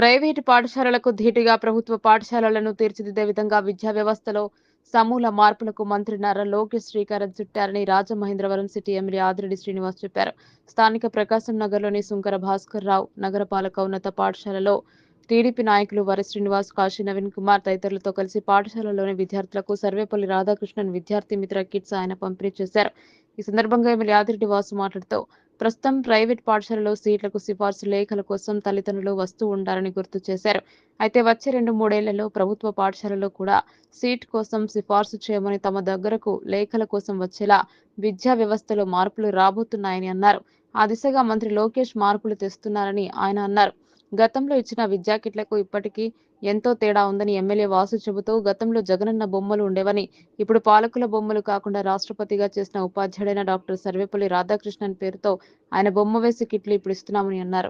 Private పాఠశాలలకు ధీటుగా ప్రభుత్వ పాఠశాలలను తీర్చిదిద్దే విధంగా విద్యా వ్యవస్థలో సమూల మార్పులకు మంత్రి నారా లోకేష్ శ్రీకారం చుట్టారని రాజమహేంద్రవరం సిటీ ఎమ్మెల్యే ఆదిరెడ్డి శ్రీనివాస్ చెప్పారు. స్థానిక ప్రకాశం నగర్లోని సుంకర భాస్కర్ రావు నగరపాలక ఉన్నత పాఠశాలలో టీడీపీ నాయకులు వరి శ్రీనివాస్, కాశీ నవీన్ కుమార్ తదితరులతో కలిసి పాఠశాలలోని విద్యార్థులకు సర్వేపల్లి రాధాకృష్ణన్ విద్యార్థి మిత్ర కిట్స్ ఆయన పంపిణీ చేశారు. ఈ సందర్భంగా ఎమ్మెల్యే ఆదిరెడ్డి వాసు మాట్లాడుతూ ప్రస్తుతం ప్రైవేట్ పాఠశాలలో సీట్లకు సిఫార్సు లేఖల కోసం తల్లిదండ్రులు వస్తూ ఉండాలని గుర్తు చేశారు. అయితే వచ్చే 2-3 ఏళ్లలో ప్రభుత్వ పాఠశాలలో కూడా సీట్ కోసం సిఫార్సు చేయమని తమ దగ్గరకు లేఖల కోసం వచ్చేలా విద్యా వ్యవస్థలో మార్పులు రాబోతున్నాయని అన్నారు. ఆ దిశగా మంత్రి లోకేష్ మార్పులు తెస్తున్నారని ఆయన అన్నారు. గతంలో ఇచ్చిన విద్యా కిట్లకు ఇప్పటికీ ఎంతో తేడా ఉందని ఎమ్మెల్యే వాసు చెబుతూ గతంలో జగనన్న బొమ్మలు ఉండేవని, ఇప్పుడు పాలకుల బొమ్మలు కాకుండా రాష్ట్రపతిగా చేసిన ఉపాధ్యాయుడైన డాక్టర్ సర్వేపల్లి రాధాకృష్ణన్ పేరుతో ఆయన బొమ్మ వేసి కిట్లు ఇప్పుడు ఇస్తున్నామని అన్నారు.